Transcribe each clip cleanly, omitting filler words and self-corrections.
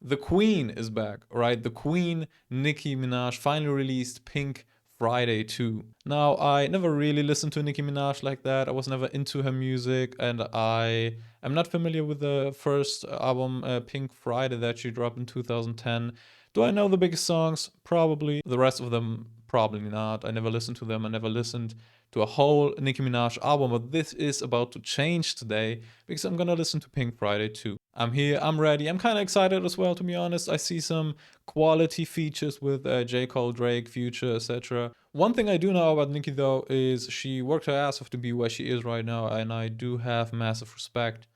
the Queen is back, right? The Queen, Nicki Minaj, finally released Pink Friday 2. Now, I never really listened to Nicki Minaj like that. I was never into her music, and I am not familiar with the first album, Pink Friday, that she dropped in 2010. Do I know the biggest songs? Probably. The rest of them, probably not. I never listened to them. I never listened to a whole Nicki Minaj album, but this is about to change today because I'm gonna listen to Pink Friday too. I'm here, I'm ready, I'm kind of excited as well, to be honest. I see some quality features with J. Cole, Drake, Future, etc. One thing I do know about Nicki though is she worked her ass off to be where she is right now, and I do have massive respect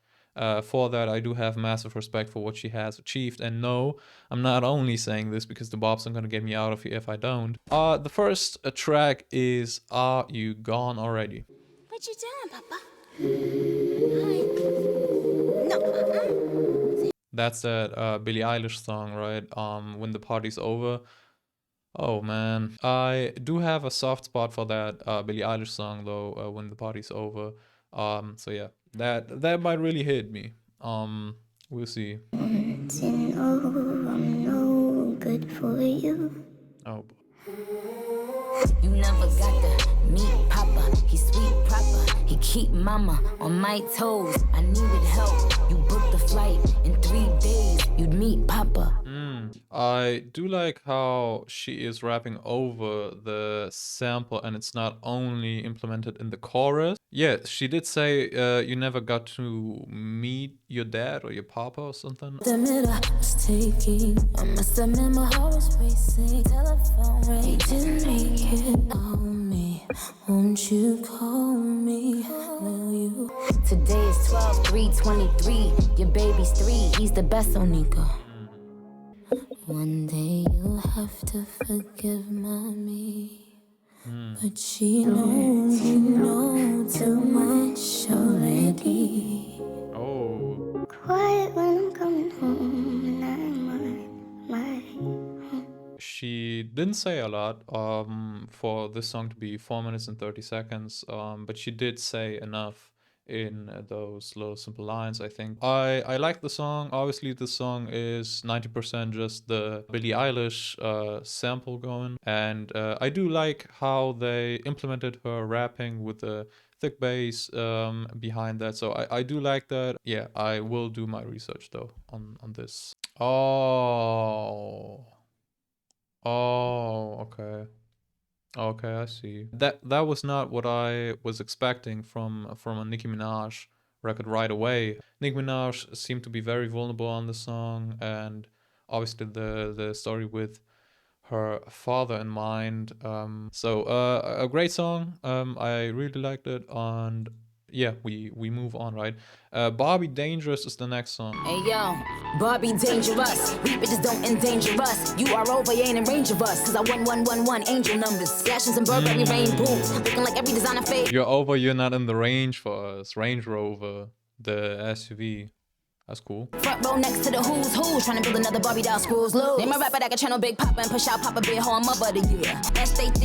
for that. I do have massive respect for what she has achieved. And no, I'm not only saying this because the Bobs are gonna get me out of here if I don't. The first track is Are You Gone Already? What you doing, Papa? Hi. No. That's that Billie Eilish song, right? When the Party's Over. Oh man, I do have a soft spot for that Billie Eilish song though. When the Party's Over. So yeah, that might really hit me. We'll see. Want to know I'm no good for you. Oh. You never got to meet Papa. He's sweet proper. He keep mama on my toes. I needed help. You booked the flight in 3 days. You'd meet Papa. I do like how she is rapping over the sample and it's not only implemented in the chorus. Yeah, she did say you never got to meet your dad or your papa or something. The minute I was taking, I must admit my heart was racing. Telephone ring, didn't make it. Call me, won't you call me? Will you? Today is 12/3/23. Your baby's 3. He's the best, Onika. One day you'll have to forgive mommy. But she knows you know too much already. Oh. Quiet when I'm coming home and I'm on my home. She didn't say a lot for this song to be 4 minutes and 30 seconds, but she did say enough in those little simple lines, I think. I like the song. Obviously, the song is 90% just the Billie Eilish sample going. And I do like how they implemented her rapping with the thick bass behind that. So I do like that. Yeah, I will do my research though on this. Oh. Oh, okay. Okay, I see. That was not what I was expecting from a Nicki Minaj record right away. Nicki Minaj seemed to be very vulnerable on the song, and obviously the story with her father in mind. So a great song. I really liked it, and yeah, we move on, right? Bobby Dangerous is the next song. Hey yo, Barbie dangerous. We bitches don't endanger us. You are over, you ain't in range of us. Cause I 1111 angel numbers. Splashing some Burberry rainbow. Looking like every designer fade. You're over, you're not in the range for us. Range Rover, the SUV. That's cool. Front row next to the who's who. Trying to build another Barbie doll screws loose. Name a rapper that can channel Big Papa and push out Papa Big Home Mother of the Year.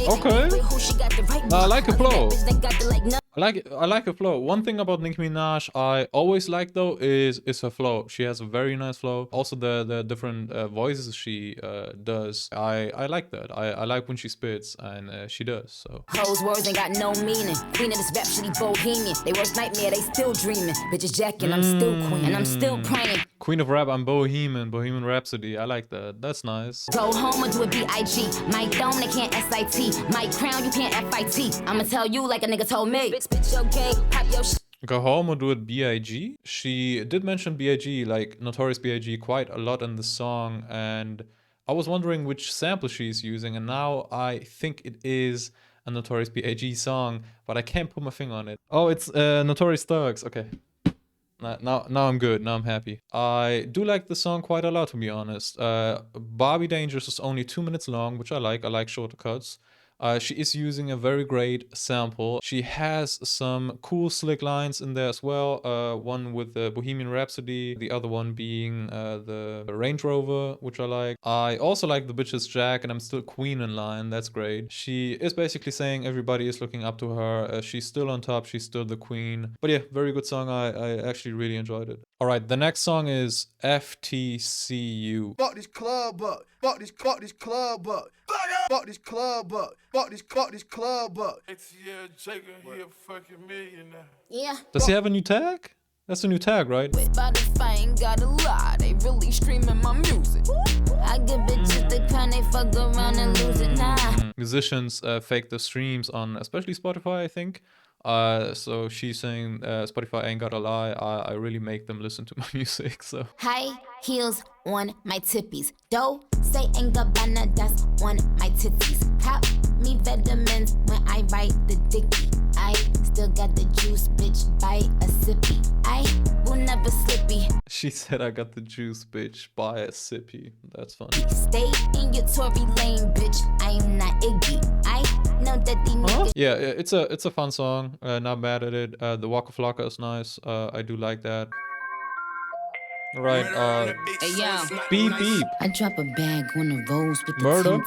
Okay. Who she got the right I like the flow. They got the like no. I like her flow. One thing about Nicki Minaj I always like though is her flow. She has a very nice flow. Also the different voices she does. I like that. I like when she spits, and she does. So Hoes words ain't got no meaning. Queen of this rap shitty bohemian. They worst nightmare, they still dreaming. Bitches jacking, I'm still queen. And I'm still praying. Queen of Rap, I'm Bohemian Rhapsody. I like that. That's nice. Go home or do it B.I.G. My throne, they can't S.I.T. My crown, you can't F.I.T. I'ma tell you like a nigga told me. Bitch, your gay, pop your shit. Go home or do it B.I.G. She did mention B.I.G. like Notorious B.I.G. quite a lot in the song, and I was wondering which sample she's using, and now I think it is a Notorious B.I.G. song, but I can't put my finger on it. Oh, it's Notorious Thugs. Okay. Now I'm good. Now I'm happy. I do like the song quite a lot, to be honest. Barbie Dangerous is only 2 minutes long, which I like. I like shorter cuts. She is using a very great sample. She has some cool slick lines in there as well. One with the Bohemian Rhapsody, the other one being the Range Rover, which I like. I also like the Bitches Jack, and I'm still Queen in line. That's great. She is basically saying everybody is looking up to her. She's still on top. She's still the queen. But yeah, very good song. I actually really enjoyed it. All right, the next song is FTCU. Fuck this club up. Fuck this club up. Fuck this club up. Fuck this club up. ATL Jacob, he a fucking millionaire. Yeah. Does he have a new tag? That's a new tag, right? With Spotify ain't got a lie, they really streaming my music. I give bitches the kind they fuck around and lose it, nah. Musicians fake the streams on especially Spotify, I think. So she's saying Spotify ain't got a lie. I really make them listen to my music. So High heels on my tippies. Dough say ain't Gabbana, that's on my titties. Cop me vitamins when I write the dicky. I still got the juice, bitch, buy a sippy. I will never slippy. she said I got the juice, bitch, buy a sippy. That's funny. Stay in your Tory lane, bitch. I am not Iggy. I know that these niggas. Yeah, it's a fun song. Not mad at it. The Waka Flocka is nice. I do like that. All right. Hey, yo. Beep beep. I drop a bag on the roads with the Murder? tin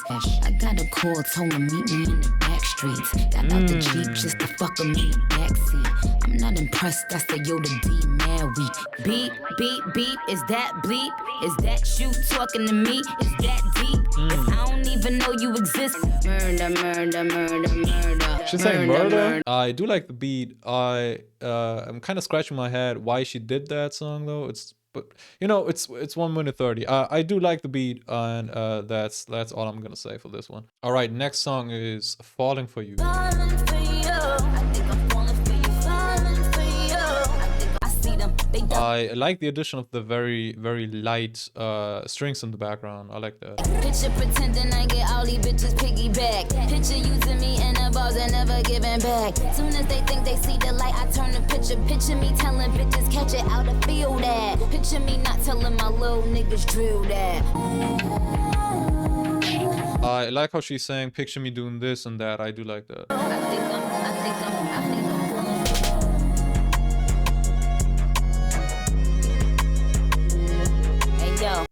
tags. I got a call, told him meet me in the back streets. Got out the Jeep just to fuck him in the backseat. I'm not impressed, I say yo the D mad weak. Beep, beep, beep, is that bleep? Is that you talking to me? Is that deep? If I don't even know you exist. Murder, murder, murder, murder. She's saying murder. I do like the beat. I'm kind of scratching my head why she did that song though. But you know, it's 1 minute 30. I do like the beat, and that's all I'm gonna say for this one. All right, next song is "Falling for You." Falling for you. I think I'm falling for you. Falling for you. I see them. They I like the addition of the very light strings in the background. I like that. Picture pretending I get all these bitches piggyback. Picture using me in the balls and never giving back. Soon as they think they see the light, I turn the picture. Picture me telling bitches catch it out the field that. Picture me not telling my little niggas drill that. I like how she's saying, "Picture me doing this and that." I do like that. I think I'm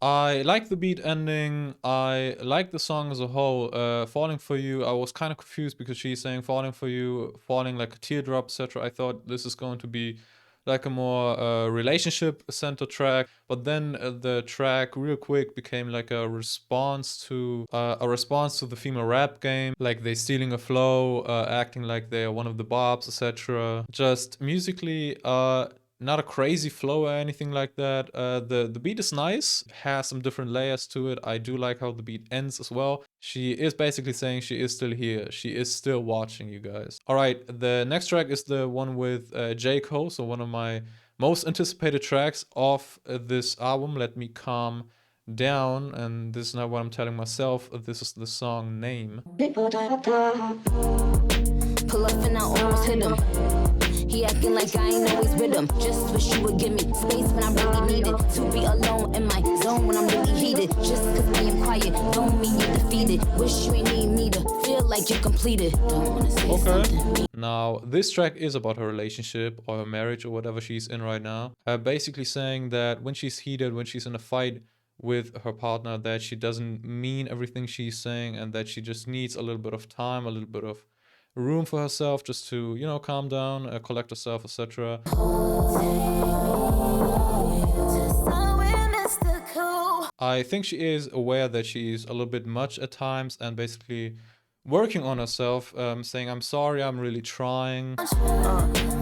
I like the beat ending. I like the song as a whole. Falling for You, I was kind of confused because she's saying falling for you, falling like a teardrop, etc. I thought this is going to be like a more relationship-centered track, but then the track real quick became like a response to the female rap game, like they stealing a flow, acting like they're one of the Bobs, etc. Just musically, not a crazy flow or anything like that. The beat is nice, has some different layers to it. I do like how the beat ends as well. She is basically saying she is still here. She is still watching you guys. All right, the next track is the one with J. Cole, so one of my most anticipated tracks off this album, Let Me Calm Down. And this is not what I'm telling myself. This is the song name. pull up and I almost hit him. He acting like I ain't always with him. Just wish you would give me space when I really need it. To be alone in my zone when I'm really heated. Just cause I am quiet, don't mean you're defeated. Wish you ain't need me to feel like you're completed. Don't wanna say something. Now, this track is about her relationship or her marriage or whatever she's in right now. Basically saying that when she's heated, when she's in a fight with her partner, that she doesn't mean everything she's saying and that she just needs a little bit of time, a little bit of room for herself just to, you know, calm down, collect herself, etc. I think she is aware that she's a little bit much at times and basically working on herself, saying, I'm sorry, I'm really trying.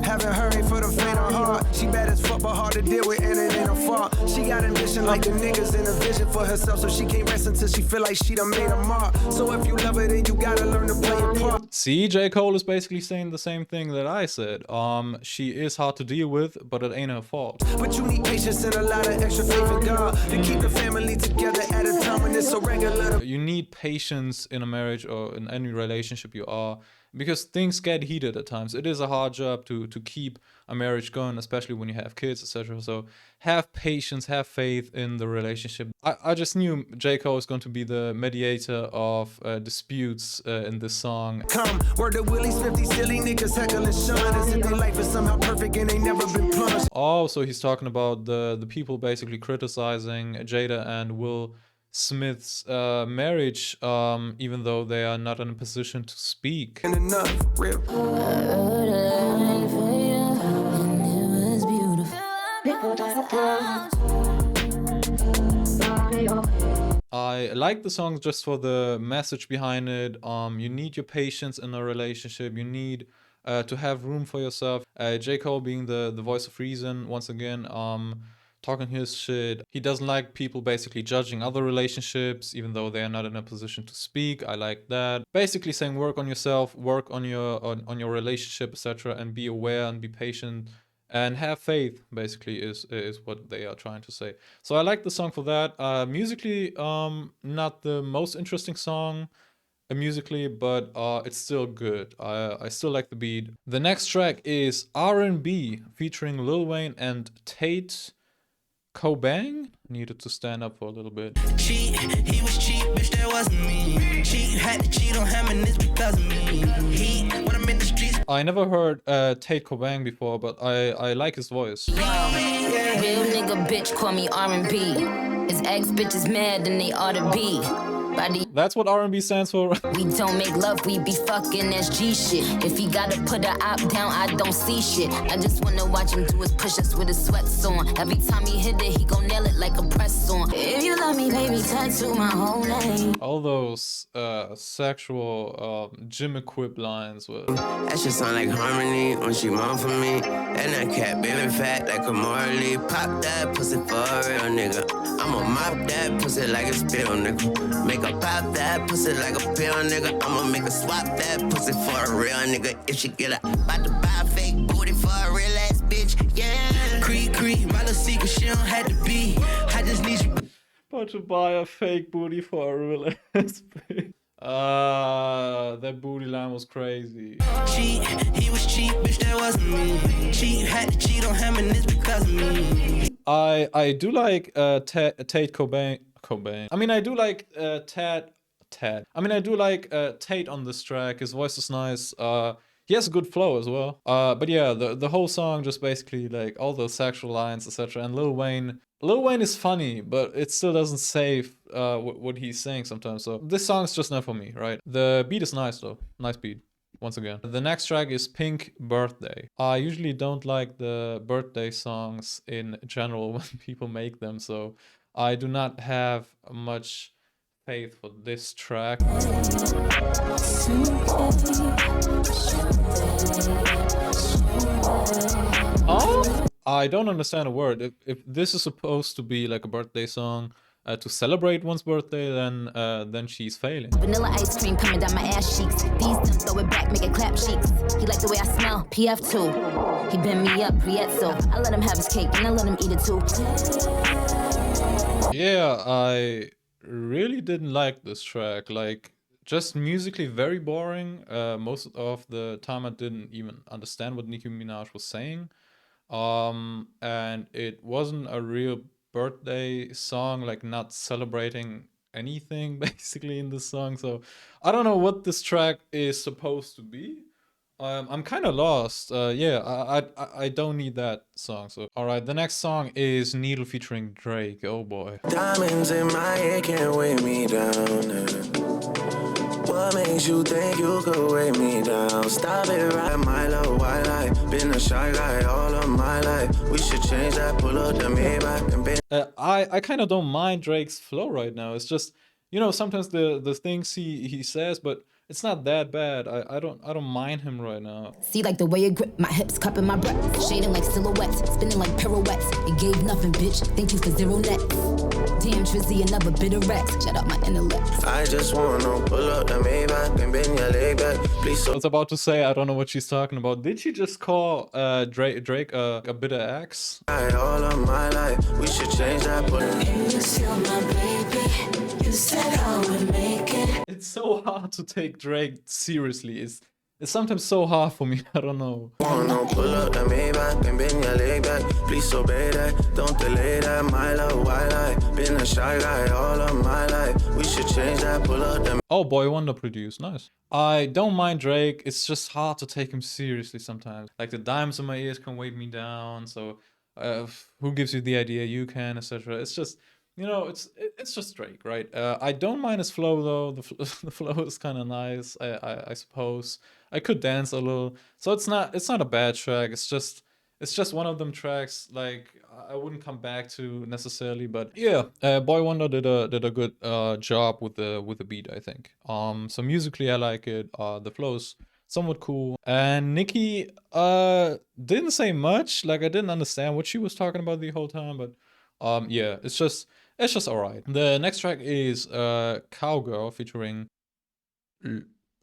Haven't hurried for the faint of heart. She bad as fuck, but hard to deal with, and it ain't a fault. She got ambition like the niggas in a vision for herself, so she can't rest until she feel like she done made a mark. So if you love her, then you gotta learn to play your part. See, J. Cole is basically saying the same thing that I said. She is hard to deal with, but it ain't her fault. But you need patience and a lot of extra faith in God to keep the family together at a time when it's so regular. You need patience in a marriage or in any relationship you are. because things get heated at times. It is a hard job to keep a marriage going, especially when you have kids, etc. So have patience, have faith in the relationship. I just knew J. Cole was going to be the mediator of disputes in this song. Come, word to Willie's 50 silly niggas heckling Sean as if their life is somehow perfect and they never been plunged. Oh, so he's talking about the people basically criticizing Jada and Will Smith's marriage, even though they are not in a position to speak. And enough, real. I wrote a line for you, and it was beautiful. I like the song just for the message behind it. You need your patience in a relationship. You need to have room for yourself. J. Cole being the voice of reason once again. Talking his shit. He doesn't like people basically judging other relationships, even though they are not in a position to speak. I like that. Basically saying work on yourself, work on your relationship, etc., and be aware and be patient and have faith. Basically, is what they are trying to say. So I like the song for that. Musically, not the most interesting song. Musically, but it's still good. I still like the beat. The next track is R&B featuring Lil Wayne and Tate Kobang. Needed to stand up for a little bit. Cheat, he was cheap, bitch, that wasn't me. Cheat, had to cheat on him and it's because of me. He, when I'm in the streets. I never heard Tate Kobang before, but I like his voice. Real nigga bitch call me R&B. His ex bitch is mad and they ought to be. That's what R&B stands for. We don't make love, we be fucking, that's G shit. If he gotta put a op down, I don't see shit. I just wanna watch him do his push-ups with his sweats on. Every time he hit it, he gon' nail it like a press on. If you love me, baby, tattoo my whole name. All those sexual gym equip lines with. That shit sound like Harmony when she moan for me. And that cat baby fat like a Marley. Pop that pussy for a real nigga. I'ma mop that pussy like a spill, nigga. Make a pop that pussy like a pill, nigga. I'ma make her swap that pussy for a real nigga. If she get a about to buy a fake booty for a real ass bitch, yeah. Creek, my little secret, she don't have to be. I just need you. About to buy a fake booty for a real ass bitch. That booty line was crazy. Cheat, he was cheap, bitch, that wasn't me. Cheat, had to cheat on him and it's because of me. I do like Tate Kobang. I mean, I do like Tate. I mean, I do like Tate on this track. His voice is nice. He has a good flow as well. But yeah, the whole song just basically like all those sexual lines, etc. And Lil Wayne is funny, but it still doesn't save what he's saying sometimes. So this song's just not for me, right? The beat is nice though. Nice beat. Once again. The next track is Pink Birthday. I usually don't like the birthday songs in general when people make them, so I do not have much faith for this track. Oh? I don't understand a word. If this is supposed to be like a birthday song, to celebrate one's birthday, then she's failing. Vanilla ice cream coming down my ass cheeks. These them throw it back, make it clap cheeks. He like the way I smell, PF2. He bend me up, Rietzo. I let him have his cake and I let him eat it too. Yeah, I really didn't like this track. Like, just musically very boring. Most of the time I didn't even understand what Nicki Minaj was saying. And it wasn't a real birthday song, like not celebrating anything basically in this song. So I don't know what this track is supposed to be. I'm kind of lost. Yeah, I don't need that song. So all right, the next song is Needle featuring Drake. Oh boy. Diamonds in my head can't weigh me down. What makes you think you could weigh me down? Stop it right, my low white light. Been a shy guy all of my life. We should change that, pull up the Maybach and been. I kind of don't mind Drake's flow right now. It's just, you know, sometimes the things he says, but it's not that bad. I don't mind him right now. See like the way it grip, my hips cupping my breath. Shading like silhouettes, spinning like pirouettes. It gave nothing, bitch. Thank you for 0 net. Damn Trizzy, another bit of Rex. Shut up my intellect. I just wanna pull up the Maybach and bend your leg back. Please. I was about to say, I don't know what she's talking about. Did she just call Drake a bitter axe? All of my life, we should change that. You still my baby. You said I would make it. It's so hard to take Drake seriously. it's sometimes so hard for me. I don't know. Wanna pull up the Maybach and bend your leg back. Please obey that, don't delay that. My love, why lie? Been a shy guy all of my life. We should change that. Pull up the Oh, Boy Wonder produced. Nice. I don't mind Drake. It's just hard to take him seriously sometimes. Like the diamonds in my ears can weight me down. So, who gives you the idea you can, etc. It's just, you know, it's just Drake, right? I don't mind his flow though. The flow is kind of nice. I suppose I could dance a little. So it's not a bad track. It's just one of them tracks like I wouldn't come back to necessarily, but yeah, Boy Wonder did a good job with the beat, I think. So musically I like it. The flow's somewhat cool, and Nicki didn't say much. Like I didn't understand what she was talking about the whole time, but yeah, it's just alright. The next track is Cowgirl featuring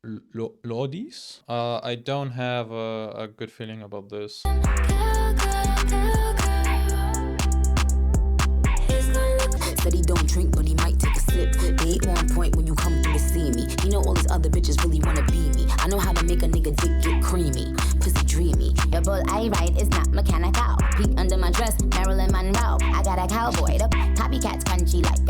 Lordies. I don't have a good feeling about this. Said he don't drink, but he might take a sip. They ain't on point when you come through to see me. You know all these other bitches really wanna be me. I know how to make a nigga dick get creamy. Pussy dreamy. Your bull I ride is not mechanical. Peek under my dress, Marilyn Monroe. I got a cowboy, the copycats crunchy like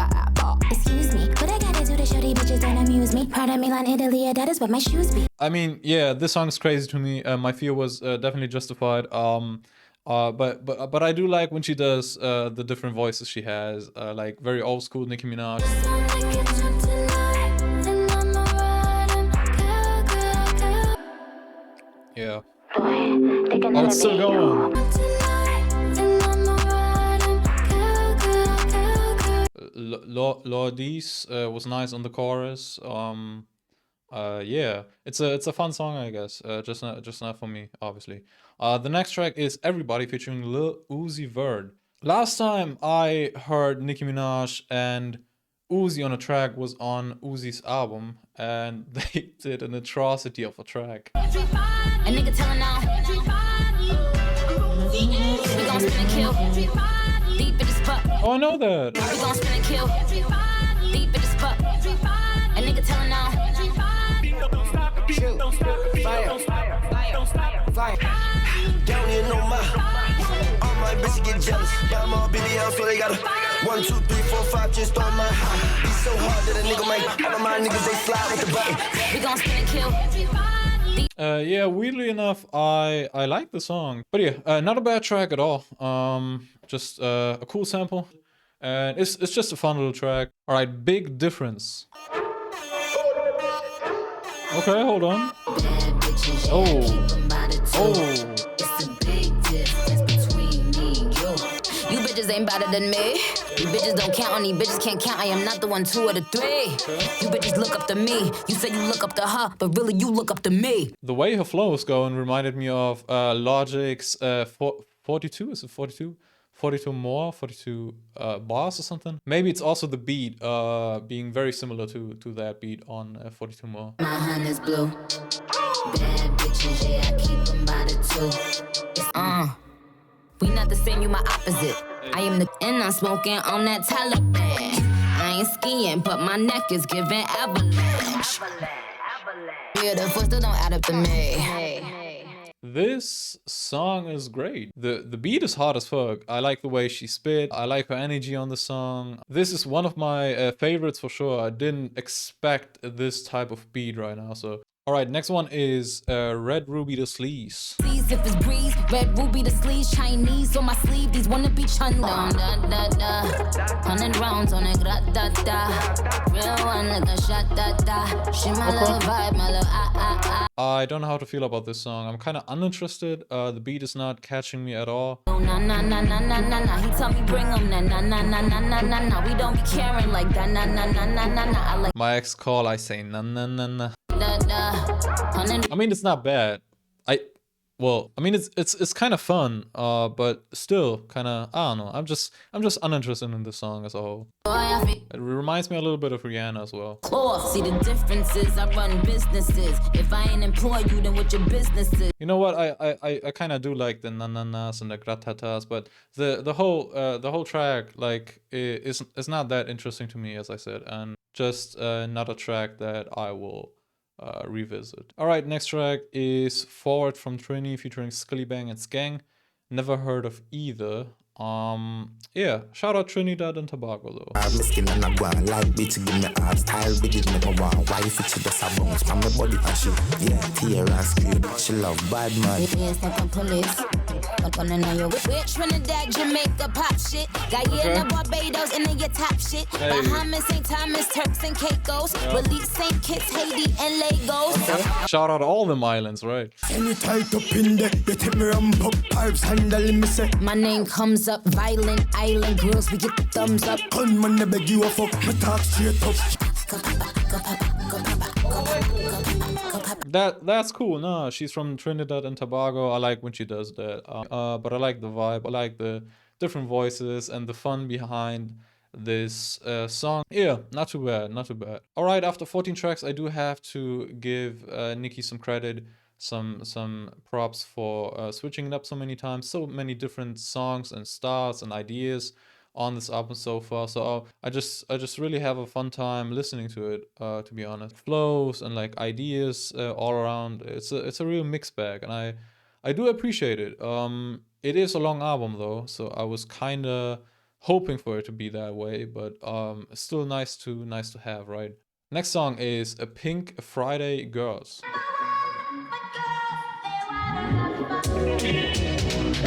excuse me, what I gotta do to show these bitches don't amuse me? Prada, Milan, Italy, that is what my shoes be. I mean, yeah, this song is crazy to me. My fear was definitely justified. But I do like when she does the different voices she has, like very old school Nicki Minaj. Yeah. Oh, it's still going. Lordies was nice on the chorus. Yeah, it's a fun song, I guess. Just not for me, obviously. The next track is Everybody featuring Lil Uzi Vert. Last time I heard Nicki Minaj and Uzi on a track was on Uzi's album, and they did an atrocity of a track. A nigga telling now. We gon' spin and kill. Deep in the spot. Oh, I know that. We gon' spin and kill. Deep in the spot. A nigga telling now. Fire. Down here, no my. All my bitches get jealous. Yeah, I'm all BBL, so they gotta 1, 2, 3, 4, 5 just on my high. Be so hard that a nigga make all of my niggas they slide with the button. We gon' spin and kill. Yeah, weirdly enough, I like the song, but yeah, not a bad track at all. Just a cool sample, and it's just a fun little track. All right, Big Difference. Okay, hold on. Oh. It's a big difference between me and you. You bitches ain't better than me. You bitches don't count on me. Bitches can't count. I am not the 1, 2, or the 3. You bitches look up to me. You say you look up to her, but really you look up to me. The way her flow is going reminded me of Logic's 42. Is it 42? 42 more, 42 bars or something. Maybe it's also the beat being very similar to that beat on 42 more. My hand is blue. Bad bitches, yeah, I keep them by the 2. We not the same, you my opposite. I am the and I'm smoking on that Taliban. I ain't skiing, but my neck is giving avalanche. Yeah, the foot still don't add up to me. This song is great. The beat is hard as fuck. I like the way she spit. I like her energy on the song. This is one of my favorites for sure. I didn't expect this type of beat right now. So, all right, next one is Red Ruby the Sleaze. Please, if it's breeze, Red Ruby the sleeves, Chinese on my sleeve. These wanna be chun down, da da da. 100 rounds on it, da da da. Real one like a shot, da da. She my little vibe, my little I don't know how to feel about this song. I'm kind of uninterested. The beat is not catching me at all. Oh, na na na na na na na. He tell me bring him, na na na na na na na na. We don't be caring like that, na na na na na na. I like My ex call, I say na na na na. da da. 100 I mean, it's not bad. I mean, it's kind of fun, but still kind of, I don't know. I'm just uninterested in the song as a whole. boy, I feel It reminds me a little bit of Rihanna as well. off. See the differences. I run businesses. If I ain't employ you, then what your business is? You know what? I kind of do like the na-na-nas and the gratatas, but the whole track like is not that interesting to me, as I said, and just not a track that I will revisit. All right, next track is Forward from Trini featuring Skillibang and Skeng. Never heard of either. Yeah, shout out Trinidad and Tobago though. My skin and I go on like bitch to give me art style bitches make me want wife it just a bounce from my body and she tear and scream she love bad man. Yes, like a police. We're Trinidad, Jamaica, pop shit. Guyana, Barbados, and then your top shit. Bahamas, St. Thomas, Turks and Caicos. Release St. Kitts, Haiti, and Lagos. Shout out all them islands, right? Any tight up in there, you take me ramp up pipes handle me say. My name comes up, violent island girls, we get the thumbs up. Gunman never give a fuck, me talk straight up. That's cool. Nah, she's from Trinidad and Tobago. I like when she does that. But I like the vibe. I like the different voices and the fun behind this song. Yeah, not too bad. Not too bad. All right, after 14 tracks, I do have to give Nicki some credit, some props for switching it up so many times, so many different songs and styles and ideas on this album so far. So I just really have a fun time listening to it, to be honest. Flows and like ideas all around. It's a real mixed bag, and I do appreciate it. It is a long album though, so I was kind of hoping for it to be that way, but it's still nice to have, right? Next song is a Pink Friday Girls.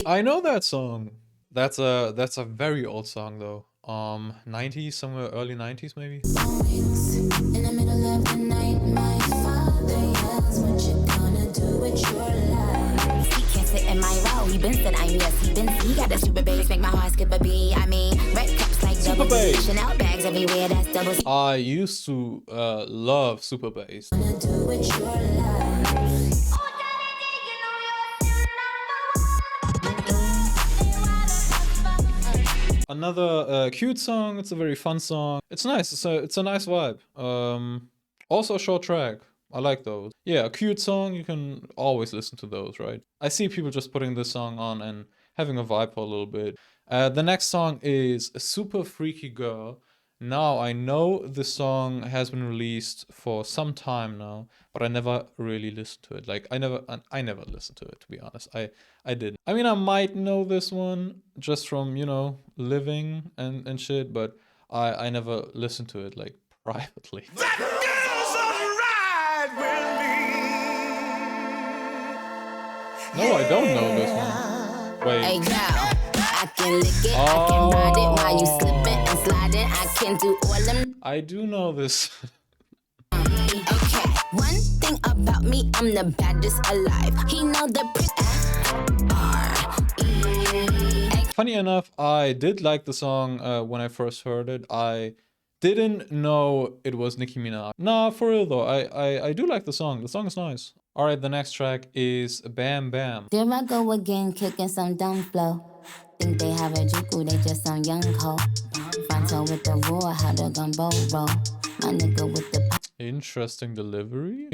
I know that song. That's a very old song though. 90s, somewhere early 90s maybe. In the middle of the night, my father yells, what you gonna do with your life? He can't sit in my row, he been said I'm yes, he got the super bass, make my heart skip a beat. I mean, red cups like Super double bass. Chanel bags everywhere, that's double C. I used to love Super Bass. Gonna do with your life? Another cute song. It's a very fun song. It's nice. It's a nice vibe. Also a short track. I like those. Yeah, a cute song. You can always listen to those, right? I see people just putting this song on and having a vibe for a little bit. The next song is a Super Freaky Girl. Now, I know this song has been released for some time now, but I never really listened to it. Like, I never listened to it, to be honest. I didn't. I mean, I might know this one just from, living and shit, but I never listened to it, like, privately. That girl's alright with me. No, I don't know this one. Wait. Hey, girl, I can lick it, I can ride it while you slipping and sliding. I can do all them. I do know this. Okay, one thing about me, I'm the baddest alive. He know the Funny enough, I did like the song when I first heard it. I didn't know it was Nicki Minaj. Nah, for real though, I do like the song. The song is nice. All right, the next track is Bam Bam. There I go again, kicking some dumb flow. Think they have a juku, they just some young hoe. Fronto with the roar, how the gumbo roll. My nigga with the Interesting delivery.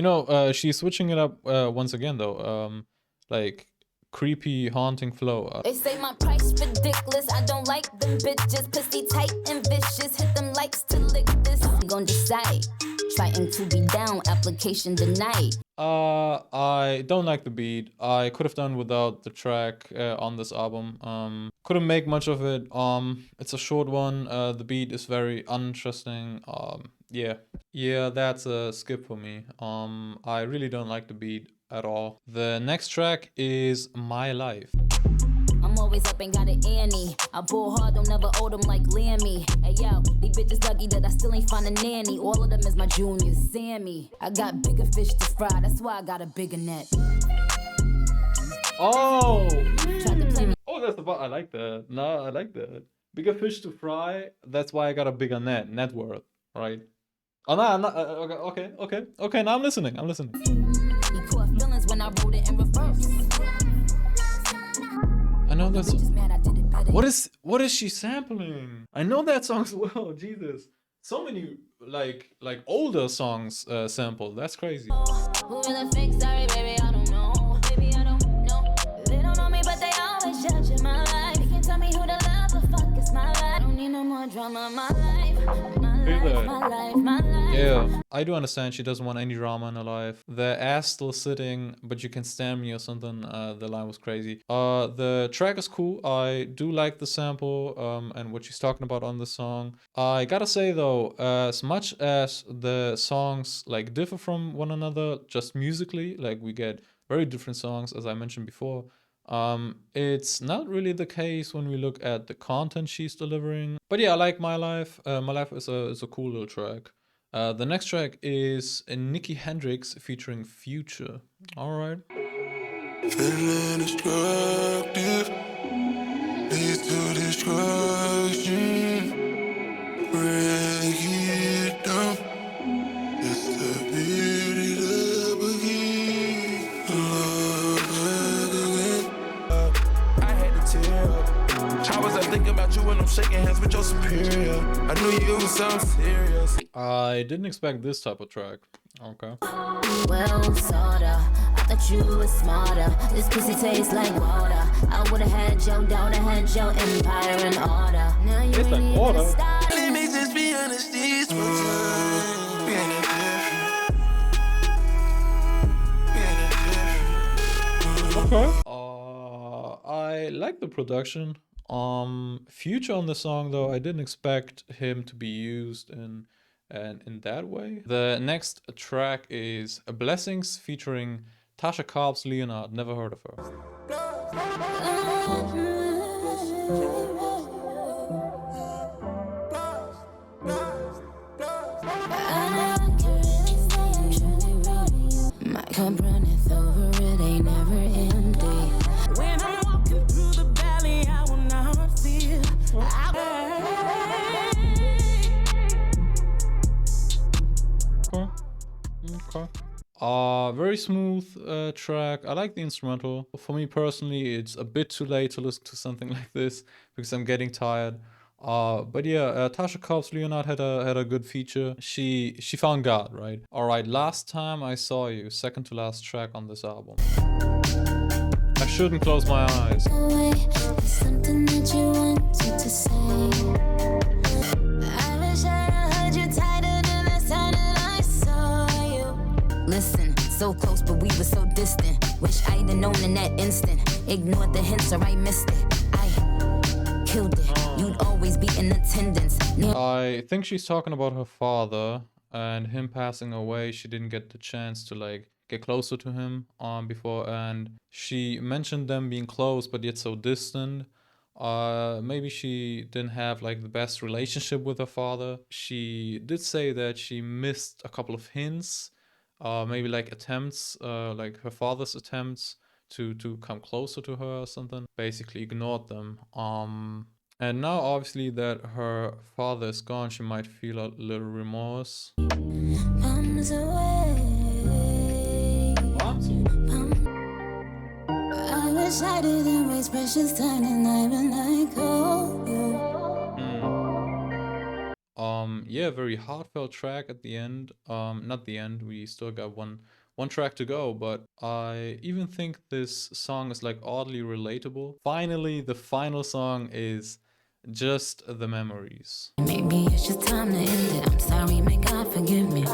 She's switching it up once again though. Like creepy, haunting flow. They say my price ridiculous. I don't like them bitches. Pussy tight and vicious. Hit them likes to lick this. I'm gonna decide. Trying to be down, application denied. I don't like the beat. I could have done without the track on this album. Couldn't make much of it. It's a short one. The beat is very uninteresting. Yeah, that's a skip for me. I really don't like the beat at all. The next track is My Life. I'm always up and got an Annie. I pull hard, don't never owe them like Lammy. Hey yo, these bitches lucky that I still ain't find a nanny. All of them is my juniors, Sammy. I got bigger fish to fry, that's why I got a bigger net. Oh! Tried to play me. Oh, that's the part. I like that. No, I like that. Bigger fish to fry, that's why I got a bigger net worth, right? Oh, no, I'm not. Okay, now I'm listening. You caught feelings when I wrote it in reverse. I know that's. Just mad I did it better. What is she sampling? I know that song as well. Jesus, so many like older songs sampled. That's crazy. Who really fake? Sorry, baby, I don't know. Baby, I don't know. They don't know me, but they always judging my life. They can't tell me who to love, the fuck is my life. I don't need no more drama in my life. My life, my life, my life. Yeah, I do understand she doesn't want any drama in her life. The ass still sitting, but you can stand me or something. The line was crazy. The track is cool. I do like the sample and what she's talking about on the song. I gotta say though, as much as the songs like differ from one another, just musically, like we get very different songs as I mentioned before. It's not really the case when we look at the content she's delivering. But yeah, I like My Life. My Life is a cool little track. The next track is Nicki Hendrix featuring Future. All right. Feeling destructive leads to destruction. Break it down. It's the beauty that begins. Love again. I had to tear up. How was I thinking about you when I'm shaking hands with your superior? I knew you was something serious. I didn't expect this type of track. Okay. Well, sorta. I thought you were smarter. This pussy tastes like water. I would've had your daughter, had your empire in order. Now you Tastes like ain't water. even started. Let me just be honest, these words. Being a different. Okay. I like the production. Future on the song though, I didn't expect him to be used in that way. The next track is Blessings featuring Tasha Cobbs Leonard. Never heard of her. My cup runneth over, it ain't never empty. When I'm walking through the valley, I will not fear. Okay. Very smooth track. I like the instrumental. For me personally, it's a bit too late to listen to something like this because I'm getting tired. But yeah, Tasha Cobbs Leonard had a good feature. She found God, right? All right. Last Time I Saw You, second to last track on this album. I shouldn't close my eyes. Away, there's something that you wanted to say. I wish I heard you tighter than last time that I saw you. Listen, so close, but we were so distant. Wish I'd have known in that instant. Ignored the hints or I missed it. I killed it. You'd always be in attendance. I think she's talking about her father and him passing away. She didn't get the chance to like get closer to him before, and she mentioned them being close but yet so distant. Maybe she didn't have like the best relationship with her father. She did say that she missed a couple of hints, maybe like attempts, like her father's attempts to come closer to her or something. Basically ignored them. And now obviously that her father is gone, she might feel a little remorse. Palms away. I wish I didn't waste precious time and I been like, oh, Yeah, very heartfelt track at the end. Not the end, we still got one track to go, but I even think this song is like oddly relatable. Finally, the final song is Just the Memories. maybe it's just time to end it. I'm sorry, may God forgive me.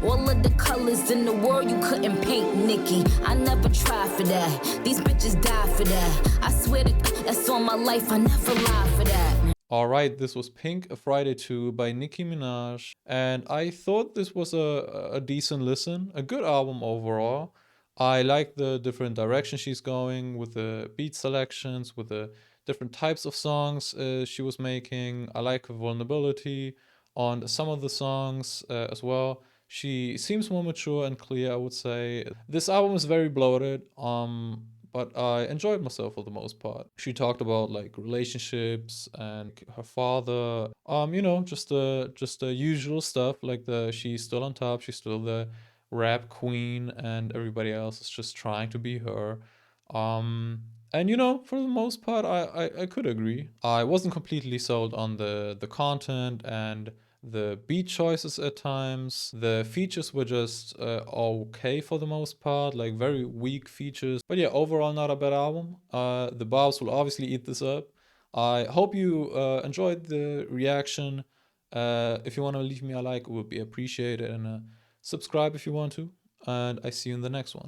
All of the colors in the world you couldn't paint, Nikki. I never tried for that. These bitches die for that. I swear to that's on my life. I never lied for that. Alright, this was Pink Friday 2 by Nicki Minaj, and I thought this was a decent listen, a good album overall. I like the different directions she's going with the beat selections, with the different types of songs she was making. I like her vulnerability on some of the songs as well. She seems more mature and clear, I would say. This album is very bloated, but I enjoyed myself for the most part. She talked about like relationships and her father, just the usual stuff, like she's still on top, she's still the rap queen, and everybody else is just trying to be her. And for the most part, I could agree. I wasn't completely sold on the content and the beat choices at times. The features were just okay for the most part, like very weak features. But yeah, overall not a bad album. The Barbs will obviously eat this up. I hope you enjoyed the reaction. If you want to leave me a like, it would be appreciated, and subscribe if you want to. And I see you in the next one.